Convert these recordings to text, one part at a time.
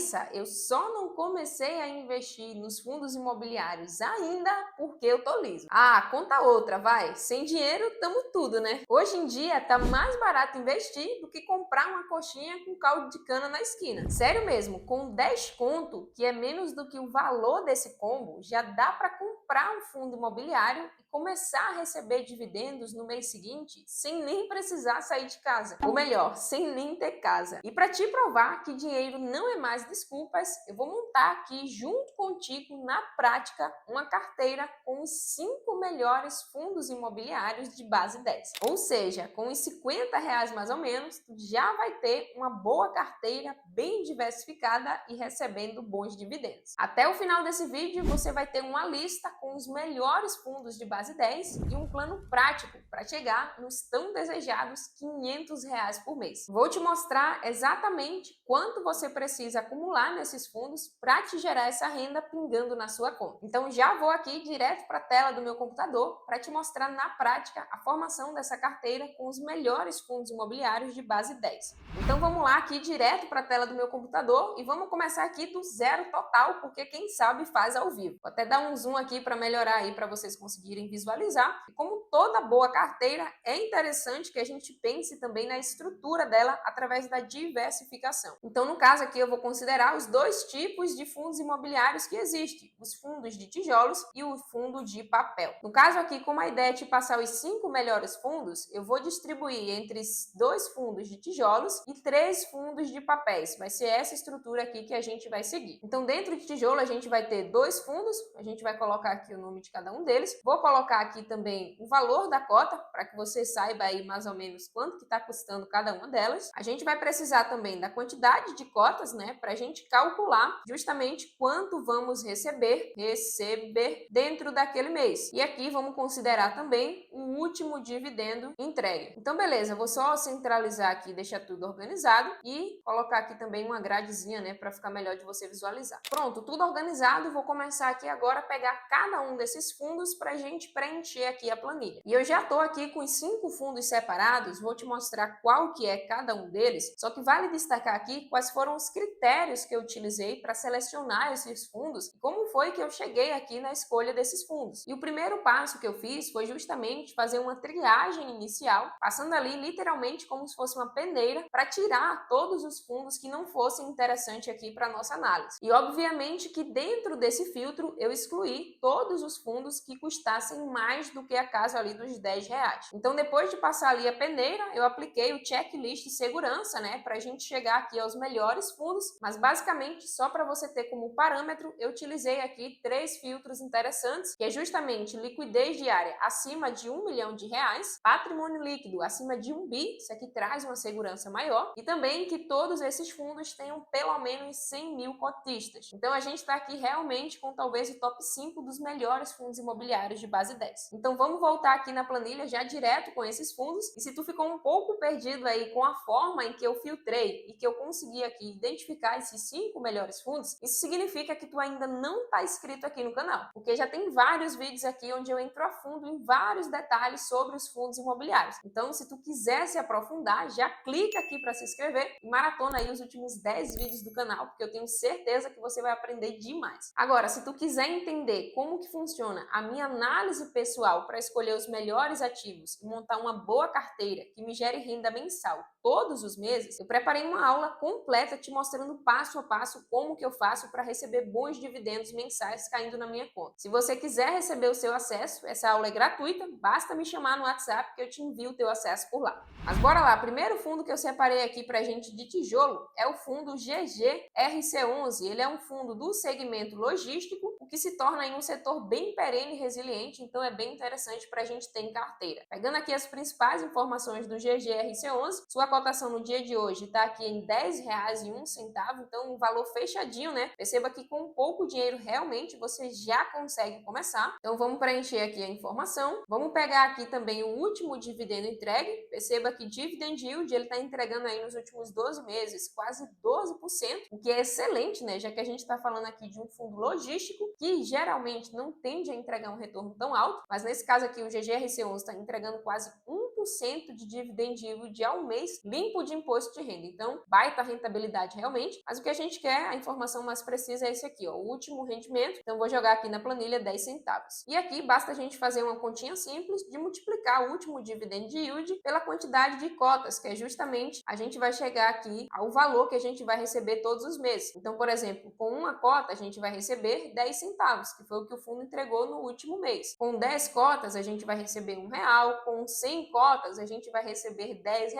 Raíssa, eu só não comecei a investir nos fundos imobiliários ainda porque eu tô liso. Ah, conta outra, vai. Sem dinheiro, tamo tudo, né? Hoje em dia tá mais barato investir do que comprar uma coxinha com caldo de cana na esquina. Sério mesmo, com 10 conto, que é menos do que o valor desse combo, já dá para comprar um fundo imobiliário e começar a receber dividendos no mês seguinte sem nem precisar sair de casa. Ou melhor, sem nem ter casa. E para te provar que dinheiro não é mais desculpas, eu vou montar aqui junto contigo, na prática, uma carteira com os 5 melhores fundos imobiliários de base 10. Ou seja, com os R$ 50 mais ou menos, tu já vai ter uma boa carteira bem diversificada e recebendo bons dividendos. Até o final desse vídeo, você vai ter uma lista com os melhores fundos de base 10 e um plano prático para chegar nos tão desejados R$ 500 por mês. Vou te mostrar exatamente quanto você precisa acumular nesses fundos para te gerar essa renda pingando na sua conta. Então já vou aqui direto para a tela do meu computador para te mostrar na prática a formação dessa carteira com os melhores fundos imobiliários de base 10. Então vamos lá aqui direto para a tela do meu computador e vamos começar aqui do zero total, porque quem sabe faz ao vivo. Vou até dar um zoom aqui para melhorar aí para vocês conseguirem visualizar. E como toda boa carteira, é interessante que a gente pense também na estrutura dela através da diversificação. Então, no caso aqui, eu vou considerar os dois tipos de fundos imobiliários que existem: os fundos de tijolos e o fundo de papel. No caso aqui, como a ideia é te passar os 5 melhores fundos, eu vou distribuir entre 2 fundos de tijolos e 3 fundos de papéis. Vai ser essa estrutura aqui que a gente vai seguir. Então, dentro de tijolo, a gente vai ter 2 fundos, a gente vai colocar aqui o nome de cada um deles. Vou colocar aqui também o valor da cota, para que você saiba aí mais ou menos quanto que está custando cada uma delas. A gente vai precisar também da quantidade de cotas, né, para a gente calcular justamente quanto vamos receber dentro daquele mês. E aqui vamos considerar também o último dividendo entregue. Então, beleza, vou só centralizar aqui, deixar tudo organizado e colocar aqui também uma gradezinha, né, para ficar melhor de você visualizar. Pronto, tudo organizado. Vou começar aqui agora a pegar cada um desses fundos para a gente preencher aqui a planilha. E eu já estou aqui com os 5 fundos separados, vou te mostrar qual que é cada um deles, só que vale destacar aqui quais foram os critérios que eu utilizei para selecionar esses fundos e como foi que eu cheguei aqui na escolha desses fundos. E o primeiro passo que eu fiz foi justamente fazer uma triagem inicial, passando ali literalmente como se fosse uma peneira para tirar todos os fundos que não fossem interessantes aqui para nossa análise. E obviamente que dentro desse filtro eu excluí todos os fundos que custassem mais do que a casa ali dos R$ 10. Então, depois de passar ali a peneira, eu apliquei o checklist de segurança, né, para a gente chegar aqui aos melhores fundos, mas basicamente só para você ter como parâmetro, eu utilizei aqui 3 filtros interessantes, que é justamente liquidez diária acima de R$ 1 milhão, patrimônio líquido acima de 1 bi, isso aqui traz uma segurança maior, e também que todos esses fundos tenham pelo menos 100 mil cotistas. Então, a gente está aqui realmente com talvez o top 5 dos melhores fundos imobiliários de base 10. Então, vamos voltar aqui na planilha já direto com esses fundos, e se tu ficou um pouco perdido aí com a forma em que eu filtrei e que eu consegui aqui identificar esses 5 melhores fundos, isso significa que tu ainda não está inscrito aqui no canal, porque já tem vários vídeos aqui onde eu entro a fundo em vários detalhes sobre os fundos imobiliários. Então, se tu quiser se aprofundar, já clica aqui para se inscrever e maratona aí os últimos 10 vídeos do canal, porque eu tenho certeza que você vai aprender demais. Agora, se tu quiser entender como que funciona a minha análise pessoal para escolher os melhores ativos e montar uma boa carteira que me gere renda mensal todos os meses, eu preparei uma aula completa te mostrando passo a passo como que eu faço para receber bons dividendos mensais caindo na minha conta. Se você quiser receber o seu acesso, essa aula é gratuita, basta me chamar no WhatsApp que eu te envio o teu acesso por lá. Mas bora lá, primeiro fundo que eu separei aqui pra gente de tijolo é o fundo GGRC11. Ele é um fundo do segmento logístico, o que se torna em um setor bem perene e resiliente, então é bem interessante para a gente ter em carteira. Pegando aqui as principais informações do GGRC11, sua cotação no dia de hoje está aqui em R$ 10,01, então um valor fechadinho, né? Perceba que com pouco dinheiro realmente você já consegue começar. Então vamos preencher aqui a informação. Vamos pegar aqui também o último dividendo entregue. Perceba que dividend yield ele está entregando aí nos últimos 12 meses quase 12%, o que é excelente, né? Já que a gente está falando aqui de um fundo logístico que geralmente não tende a entregar um retorno tão alto, mas nesse caso aqui o GGRC11 está entregando quase 1% 1% de dividend yield ao mês, limpo de imposto de renda. Então, baita rentabilidade realmente, mas o que a gente quer, a informação mais precisa é esse aqui, ó, o último rendimento. Então, vou jogar aqui na planilha 10 centavos. E aqui basta a gente fazer uma continha simples de multiplicar o último dividend yield pela quantidade de cotas, que é justamente a gente vai chegar aqui ao valor que a gente vai receber todos os meses. Então, por exemplo, com uma cota a gente vai receber 10 centavos, que foi o que o fundo entregou no último mês. Com 10 cotas a gente vai receber R$ 1, com 100 cotas a gente vai receber R$ 10.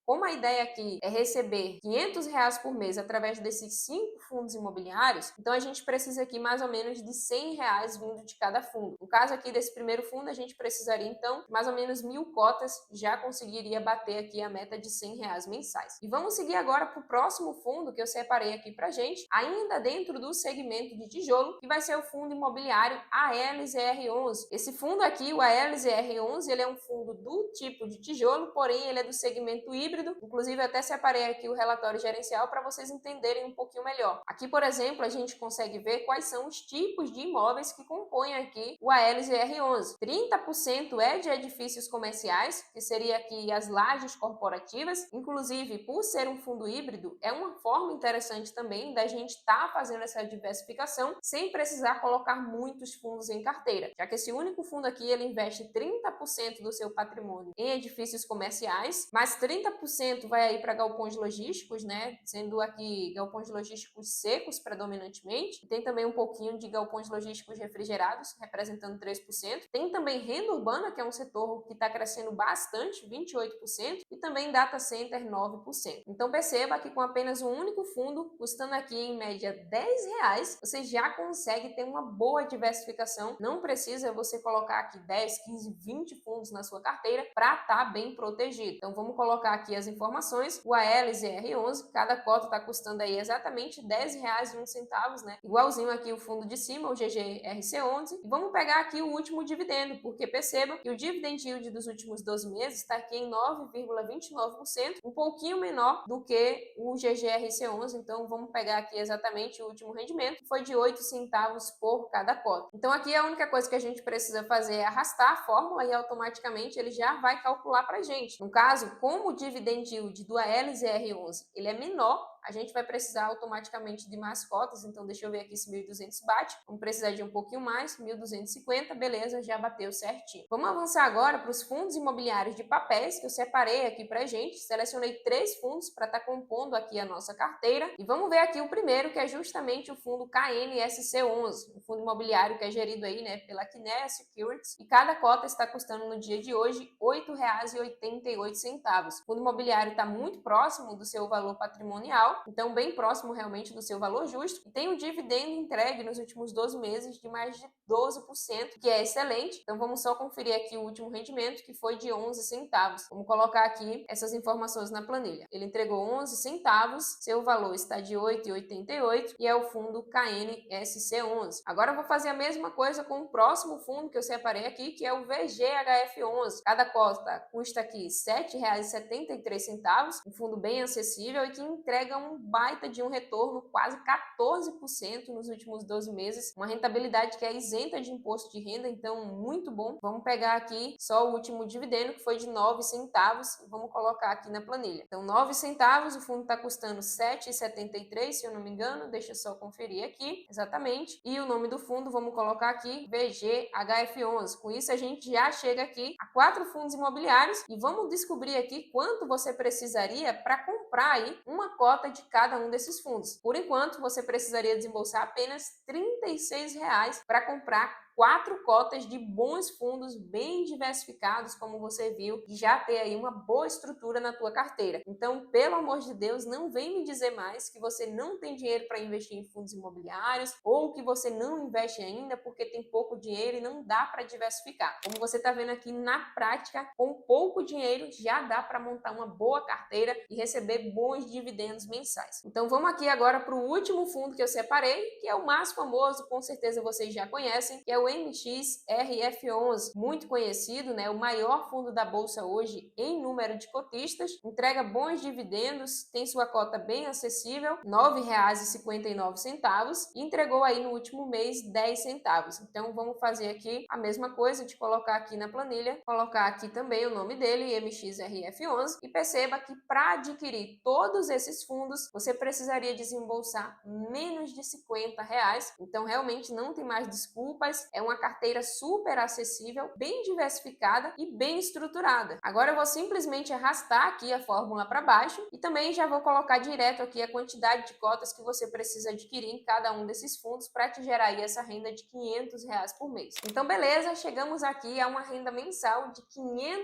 Como a ideia aqui é receber R$ 500 por mês através desses 5 fundos imobiliários, então a gente precisa aqui mais ou menos de R$ 100 vindo de cada fundo. No caso aqui desse primeiro fundo, a gente precisaria então mais ou menos 1.000 cotas, já conseguiria bater aqui a meta de R$ 100 mensais. E vamos seguir agora para o próximo fundo que eu separei aqui pra gente, ainda dentro do segmento de tijolo, que vai ser o fundo imobiliário ALZR11. Esse fundo aqui, o ALZR11, ele é um fundo do tipo de tijolo, porém ele é do segmento híbrido. Inclusive eu até separei aqui o relatório gerencial para vocês entenderem um pouquinho melhor. Aqui, por exemplo, a gente consegue ver quais são os tipos de imóveis que compõem aqui o ALZR11. 30% é de edifícios comerciais, que seria aqui as lajes corporativas. Inclusive, por ser um fundo híbrido, é uma forma interessante também da gente estar fazendo essa diversificação sem precisar colocar muitos fundos em carteira, já que esse único fundo aqui ele investe 30% do seu patrimônio em edifícios comerciais, mas 30% vai aí para galpões logísticos, né? Sendo aqui galpões logísticos secos predominantemente. Tem também um pouquinho de galpões logísticos refrigerados, representando 3%. Tem também renda urbana, que é um setor que está crescendo bastante, 28%, e também data center, 9%. Então perceba que com apenas um único fundo, custando aqui em média R$ 10, você já consegue ter uma boa diversificação. Não precisa você colocar aqui 10, 15, 20 fundos na sua carteira para estar bem protegido. Então vamos colocar aqui as informações. O ALZR11, cada cota está custando aí exatamente R$ 10,01, né? Igualzinho aqui o fundo de cima, o GGRC11. E vamos pegar aqui o último dividendo, porque perceba que o dividend yield dos últimos 12 meses está aqui em 9,29%, um pouquinho menor do que o GGRC11. Então vamos pegar aqui exatamente o último rendimento, que foi de 8 centavos por cada cota. Então aqui a única coisa que a gente precisa fazer é arrastar a fórmula e automaticamente ele já vai calcular para a gente. No caso, como o dividend yield do ALZR11 ele é menor, a gente vai precisar automaticamente de mais cotas. Então deixa eu ver aqui se 1.200 bate. Vamos precisar de um pouquinho mais, 1.250, beleza, já bateu certinho. Vamos avançar agora para os fundos imobiliários de papéis, que eu separei aqui pra gente. Selecionei 3 fundos para estar compondo aqui a nossa carteira. E vamos ver aqui o primeiro, que é justamente o fundo KNSC11, um fundo imobiliário que é gerido aí, né, pela Kinea Securities. E cada cota está custando no dia de hoje R$ 8,88. O fundo imobiliário está muito próximo do seu valor patrimonial, então bem próximo realmente do seu valor justo, e tem um dividendo entregue nos últimos 12 meses de mais de 12%, que é excelente. Então vamos só conferir aqui o último rendimento, que foi de 11 centavos. Vamos colocar aqui essas informações na planilha. Ele entregou 11 centavos, seu valor está de 8,88 e é o fundo KNSC11. Agora eu vou fazer a mesma coisa com o próximo fundo que eu separei aqui, que é o VGHF11. Cada cota custa aqui R$ 7,73, um fundo bem acessível e que entrega um baita de um retorno, quase 14% nos últimos 12 meses, uma rentabilidade que é isenta de imposto de renda, então muito bom. Vamos pegar aqui só o último dividendo, que foi de 9 centavos, e vamos colocar aqui na planilha. Então 9 centavos, o fundo está custando R$ 7,73, se eu não me engano, deixa eu só conferir aqui, exatamente, e o nome do fundo, vamos colocar aqui, VGHF11. Com isso a gente já chega aqui a 4 fundos imobiliários e vamos descobrir aqui quanto você precisaria para comprar aí uma cota de cada um desses fundos. Por enquanto, você precisaria desembolsar apenas R$ 36 para comprar 4 cotas de bons fundos bem diversificados, como você viu, e já ter aí uma boa estrutura na tua carteira. Então, pelo amor de Deus, não vem me dizer mais que você não tem dinheiro para investir em fundos imobiliários ou que você não investe ainda porque tem pouco dinheiro e não dá para diversificar. Como você está vendo aqui na prática, com pouco dinheiro já dá para montar uma boa carteira e receber bons dividendos mensais. Então, vamos aqui agora para o último fundo que eu separei, que é o mais famoso, com certeza vocês já conhecem, que é o o MXRF11, muito conhecido, né? O maior fundo da bolsa hoje em número de cotistas, entrega bons dividendos, tem sua cota bem acessível, R$ 9,59, e entregou aí no último mês 10 centavos. Então vamos fazer aqui a mesma coisa de colocar aqui na planilha, colocar aqui também o nome dele, MXRF11, e perceba que para adquirir todos esses fundos, você precisaria desembolsar menos de R$ 50. Então realmente não tem mais desculpas, é uma carteira super acessível, bem diversificada e bem estruturada. Agora eu vou simplesmente arrastar aqui a fórmula para baixo e também já vou colocar direto aqui a quantidade de cotas que você precisa adquirir em cada um desses fundos para te gerar aí essa renda de R$ 500 por mês. Então beleza, chegamos aqui a uma renda mensal de R$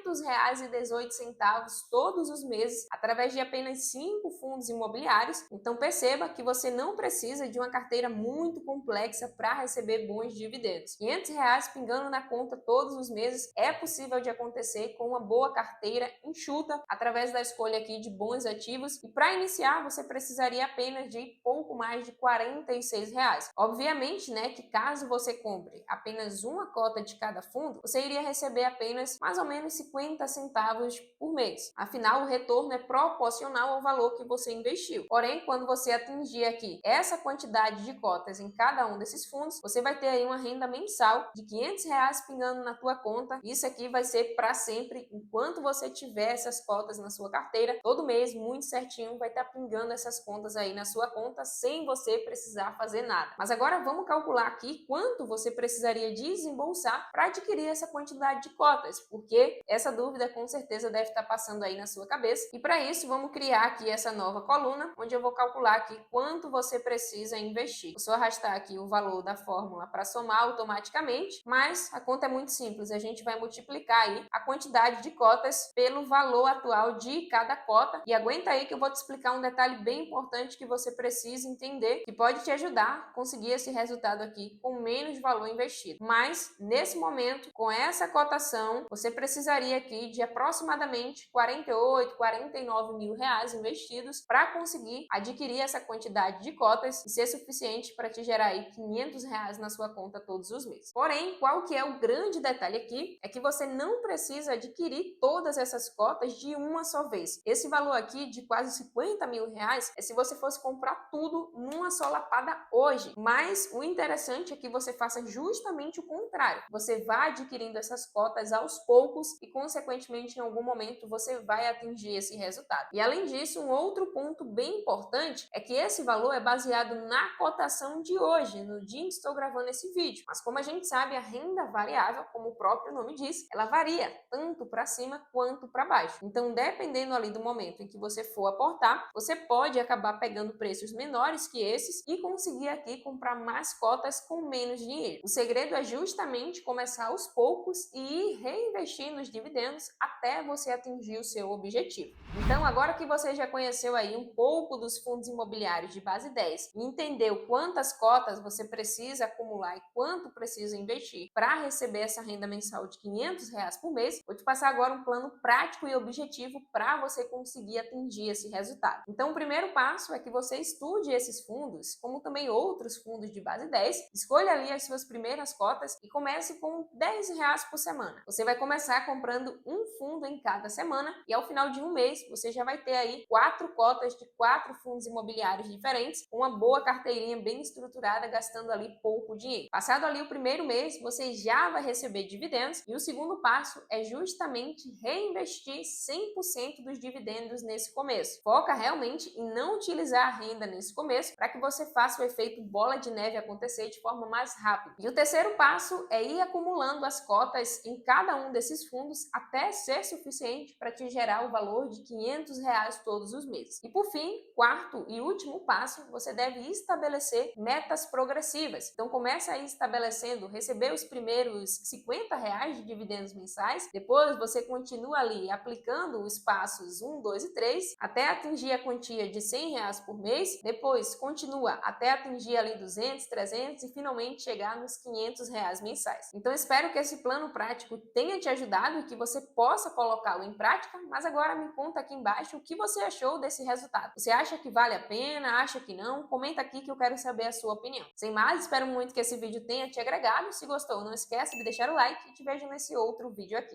500,18 todos os meses, através de apenas 5 fundos imobiliários. Então perceba que você não precisa de uma carteira muito complexa para receber bons dividendos. R$ 500 pingando na conta todos os meses é possível de acontecer com uma boa carteira enxuta, através da escolha aqui de bons ativos. E para iniciar, você precisaria apenas de pouco mais de R$ 46. Obviamente, né, que caso você compre apenas uma cota de cada fundo, você iria receber apenas mais ou menos 50 centavos por mês. Afinal, o retorno é proporcional ao valor que você investiu. Porém, quando você atingir aqui essa quantidade de cotas em cada um desses fundos, você vai ter aí uma renda mensal de R$ 500 pingando na tua conta. Isso aqui vai ser para sempre, enquanto você tiver essas cotas na sua carteira. Todo mês, muito certinho, vai estar pingando essas contas aí na sua conta, sem você precisar fazer nada. Mas agora vamos calcular aqui quanto você precisaria desembolsar para adquirir essa quantidade de cotas, porque essa dúvida com certeza deve estar passando aí na sua cabeça. E para isso, vamos criar aqui essa nova coluna, onde eu vou calcular aqui quanto você precisa investir. Vou só arrastar aqui o valor da fórmula para somar automaticamente, mas a conta é muito simples. A gente vai multiplicar aí a quantidade de cotas pelo valor atual de cada cota. E aguenta aí que eu vou te explicar um detalhe bem importante que você precisa entender, que pode te ajudar a conseguir esse resultado aqui com menos valor investido. Mas, nesse momento, com essa cotação, você precisaria aqui de aproximadamente 48, 49 mil reais investidos para conseguir adquirir essa quantidade de cotas e ser suficiente para te gerar aí R$ 500 na sua conta todos os meses. Porém, qual que é o grande detalhe aqui? É que você não precisa adquirir todas essas cotas de uma só vez. Esse valor aqui de quase 50 mil reais é se você fosse comprar tudo numa só lapada hoje. Mas o interessante é que você faça justamente o contrário. Você vai adquirindo essas cotas aos poucos e, consequentemente, em algum momento você vai atingir esse resultado. E além disso, um outro ponto bem importante é que esse valor é baseado na cotação de hoje, no dia em que estou gravando esse vídeo. Mas como a gente sabe, a renda variável, como o próprio nome diz, ela varia tanto para cima quanto para baixo. Então, dependendo ali do momento em que você for aportar, você pode acabar pegando preços menores que esses e conseguir aqui comprar mais cotas com menos dinheiro. O segredo é justamente começar aos poucos e ir reinvestindo os dividendos até você atingir o seu objetivo. Então, agora que você já conheceu aí um pouco dos fundos imobiliários de base 10 e entendeu quantas cotas você precisa acumular e quanto precisa investir para receber essa renda mensal de R$ 500 por mês, vou te passar agora um plano prático e objetivo para você conseguir atingir esse resultado. Então, o primeiro passo é que você estude esses fundos, como também outros fundos de base 10, escolha ali as suas primeiras cotas e comece com R$ 10 por semana. Você vai começar comprando um fundo em cada semana e ao final de um mês você já vai ter aí 4 cotas de 4 fundos imobiliários diferentes, com uma boa carteirinha bem estruturada, gastando ali pouco dinheiro. Passado ali o primeiro mês, você já vai receber dividendos e o segundo passo é justamente reinvestir 100% dos dividendos nesse começo. Foca realmente em não utilizar a renda nesse começo para que você faça o efeito bola de neve acontecer de forma mais rápida. E o terceiro passo é ir acumulando as cotas em cada um desses fundos até ser suficiente para te gerar o valor de R$ 500 todos os meses. E por fim, quarto e último passo, você deve estabelecer metas progressivas. Então começa aí estabelecendo receber os primeiros R$ 50 de dividendos mensais, depois você continua ali aplicando os passos 1, 2 e 3 até atingir a quantia de R$ 100 por mês, depois continua até atingir ali 200, 300 e finalmente chegar nos R$ 500 mensais. Então espero que esse plano prático tenha te ajudado e que você possa colocá-lo em prática, mas agora me conta aqui embaixo o que você achou desse resultado. Você acha que vale a pena? Acha que não? Comenta aqui que eu quero saber a sua opinião. Sem mais, espero muito que esse vídeo tenha te agradado. agregado. Se gostou, não esquece de deixar o like e te vejo nesse outro vídeo aqui.